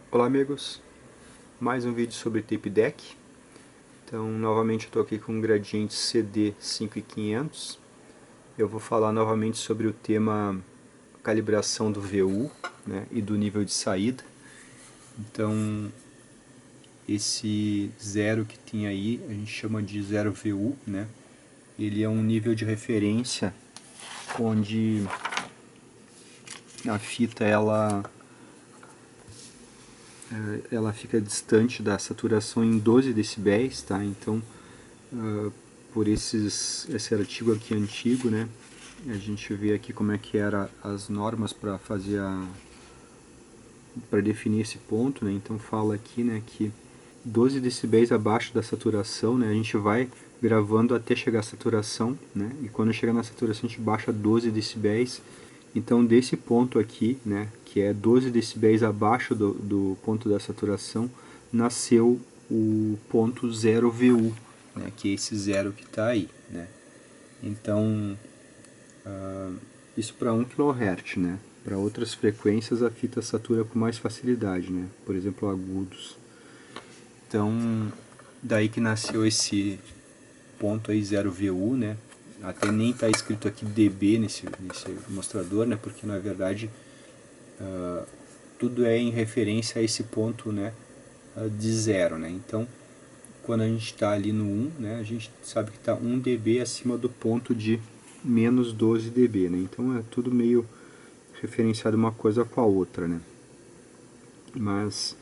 Olá amigos, mais um vídeo sobre tape deck. Então novamente eu estou aqui com o gradiente CD 5500. Eu vou falar novamente sobre o tema calibração do VU, né, e do nível de saída. Então esse zero que tem aí a gente chama de zero VU, né? Ele é um nível de referência onde a fita ela fica distante da saturação em 12 decibéis, tá? Então, por esse artigo aqui antigo, né, a gente vê aqui como é que era as normas para fazer para definir esse ponto, né? Então fala aqui, né, que 12 decibéis abaixo da saturação, né, a gente vai gravando até chegar à saturação, né? E quando chegar na saturação a gente baixa 12 decibéis. Então desse ponto aqui, né, que é 12 decibéis abaixo do ponto da saturação, nasceu o ponto 0 VU, né, que é esse zero que está aí, né? Então isso para 1 kHz, né? Para outras frequências a fita satura com mais facilidade, né? Por exemplo, agudos. Então, daí que nasceu esse ponto aí 0 VU, né? Até nem está escrito aqui dB nesse mostrador, né? Porque na verdade tudo é em referência a esse ponto, né, de zero, né? Então, quando a gente está ali no 1, né, a gente sabe que está 1 dB acima do ponto de menos 12 dB, né? Então é tudo meio referenciado uma coisa com a outra, né? Mas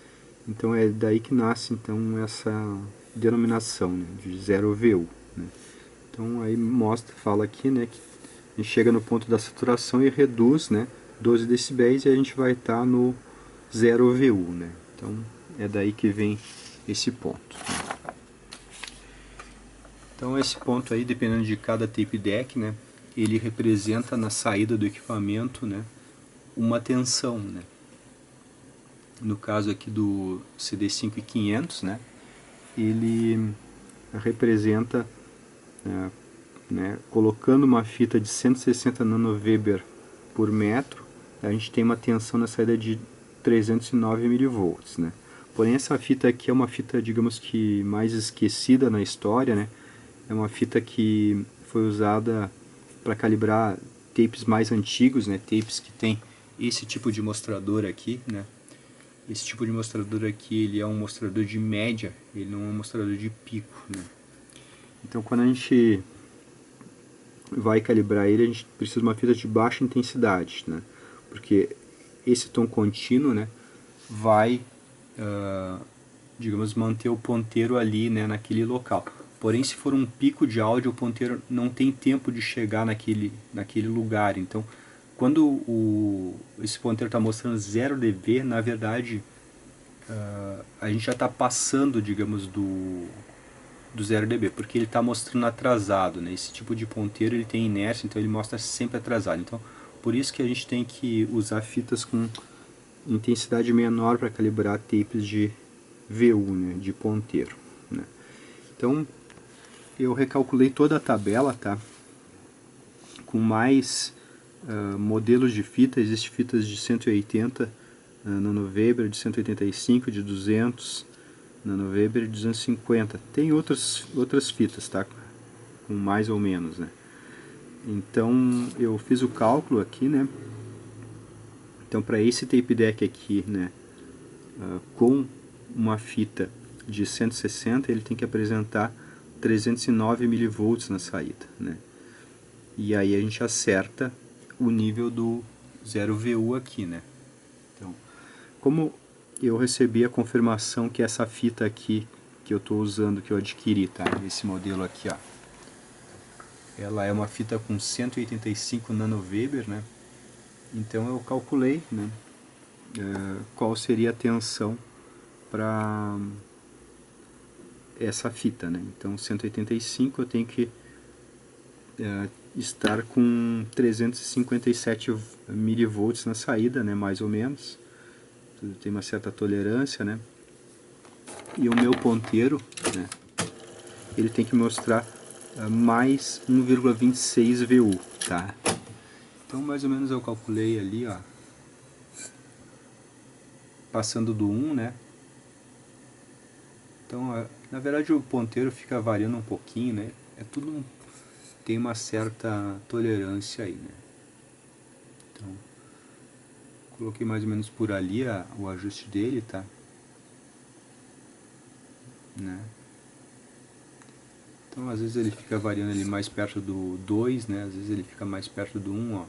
então é daí que nasce então essa denominação, né, de 0 VU, né? Então aí fala aqui, né, que a gente chega no ponto da saturação e reduz, né, 12 decibéis e a gente vai estar no 0 VU, né? Então é daí que vem esse ponto. Então esse ponto aí, dependendo de cada tape deck, né, ele representa na saída do equipamento, né, uma tensão, né? No caso aqui do CD5500, né, ele representa, né, colocando uma fita de 160 nanoweber por metro, a gente tem uma tensão na saída de 309 mV, né? Porém essa fita aqui é uma fita, digamos que mais esquecida na história, né? É uma fita que foi usada para calibrar tapes mais antigos, né? Tapes que tem esse tipo de mostrador aqui, né? Esse tipo de mostrador aqui, ele é um mostrador de média, ele não é um mostrador de pico, né? Então quando a gente vai calibrar ele, a gente precisa de uma fita de baixa intensidade, né? Porque esse tom contínuo, né, vai, digamos, manter o ponteiro ali, né, naquele local. Porém, se for um pico de áudio, o ponteiro não tem tempo de chegar naquele lugar. Então, quando esse ponteiro está mostrando 0 dB, na verdade, a gente já está passando, digamos, do 0 dB, porque ele está mostrando atrasado, né? Esse tipo de ponteiro ele tem inércia, então ele mostra sempre atrasado. Então, por isso que a gente tem que usar fitas com intensidade menor para calibrar tapes de VU, né? De ponteiro, né? Então, eu recalculei toda a tabela, tá? Com mais modelos de fita, existem fitas de 180 nanoweber, de 185, de 200 nanoweber e 250. Tem outras fitas, tá? Com mais ou menos, né? Então eu fiz o cálculo aqui, né? Então para esse tape deck aqui, né, com uma fita de 160, ele tem que apresentar 309 mV na saída, né? E aí a gente acerta o nível do 0 VU aqui, né? Então, como eu recebi a confirmação que essa fita aqui que eu estou usando, que eu adquiri, tá? Esse modelo aqui, ó. Ela é uma fita com 185 nanoweber, né? Então eu calculei, né, qual seria a tensão para essa fita, né? Então 185 eu tenho que estar com 357 milivolts na saída, né, mais ou menos. Tem uma certa tolerância, né? E o meu ponteiro, né, ele tem que mostrar mais 1,26 VU, tá? Então mais ou menos eu calculei ali, ó, passando do 1, né? Então, na verdade o ponteiro fica variando um pouquinho, né? Tem uma certa tolerância aí, né? Então, coloquei mais ou menos por ali o ajuste dele, tá? Né? Então, às vezes ele fica variando ali mais perto do 2, né? Às vezes ele fica mais perto do 1, ó.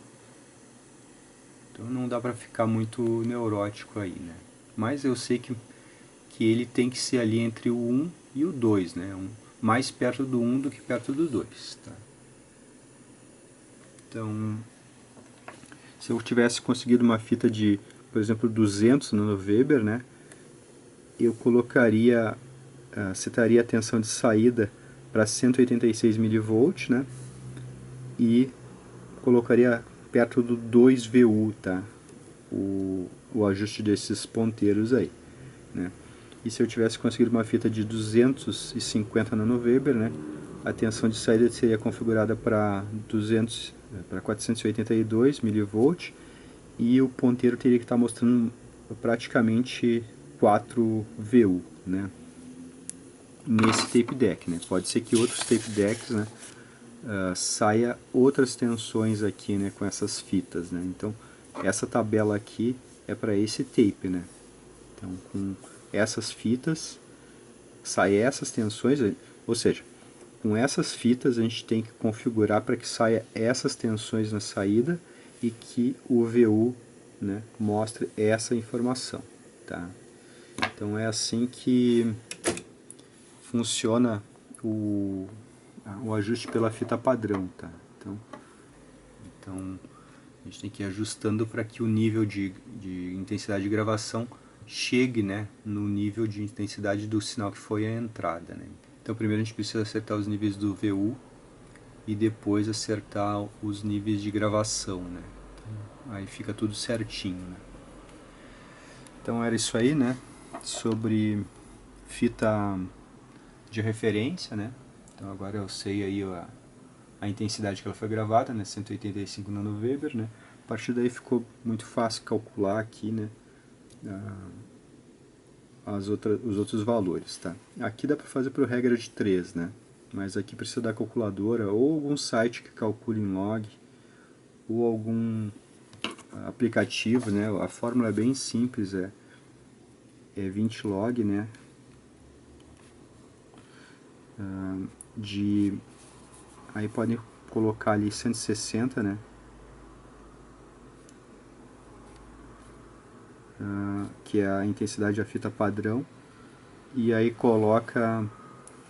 Então não dá pra ficar muito neurótico aí, né? Mas eu sei que ele tem que ser ali entre o 1 e o 2, né? Mais perto do 1 do que perto do 2, tá? Então, se eu tivesse conseguido uma fita de, por exemplo, 200 nanoweber, né? Eu colocaria, setaria a tensão de saída para 186 mV, né? E colocaria perto do 2VU, tá? O ajuste desses ponteiros aí, né? E se eu tivesse conseguido uma fita de 250 nanoweber, né? A tensão de saída seria configurada para 482 mV e o ponteiro teria que estar mostrando praticamente 4VU, né? Nesse tape deck, né? Pode ser que outros tape decks, né, saia outras tensões aqui, né, com essas fitas, né? Então essa tabela aqui é para esse tape, né? Então com essas fitas sai essas tensões, ou seja, com essas fitas a gente tem que configurar para que saia essas tensões na saída e que o VU, né, mostre essa informação, tá? Então é assim que funciona o ajuste pela fita padrão, tá? Então a gente tem que ir ajustando para que o nível de intensidade de gravação chegue, né, no nível de intensidade do sinal que foi a entrada, né? Então primeiro a gente precisa acertar os níveis do VU e depois acertar os níveis de gravação, né? Então, aí fica tudo certinho, né? Então era isso aí, né? Sobre fita de referência, né? Então agora eu sei aí a intensidade que ela foi gravada, né? 185 nanoweber, né? A partir daí ficou muito fácil calcular aqui, né? Os outros valores, tá? Aqui dá para fazer por regra de 3, né? Mas aqui precisa da calculadora ou algum site que calcule em log ou algum aplicativo, né? A fórmula é bem simples, é 20 log, né? Aí podem colocar ali 160, né? Que é a intensidade da fita padrão, e aí coloca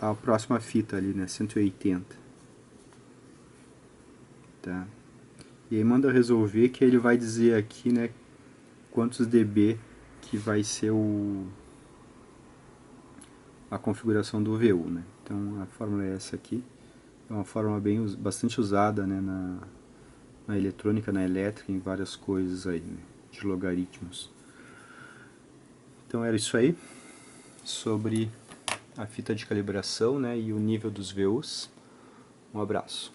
a próxima fita ali, né? 180. Tá? E aí manda resolver, que ele vai dizer aqui, né, quantos dB que vai ser a configuração do VU, né? Então a fórmula é essa aqui. É uma fórmula bastante usada, né, na eletrônica, na elétrica, em várias coisas aí, né, de logaritmos. Então era isso aí, sobre a fita de calibração, né, e o nível dos VUs. Um abraço.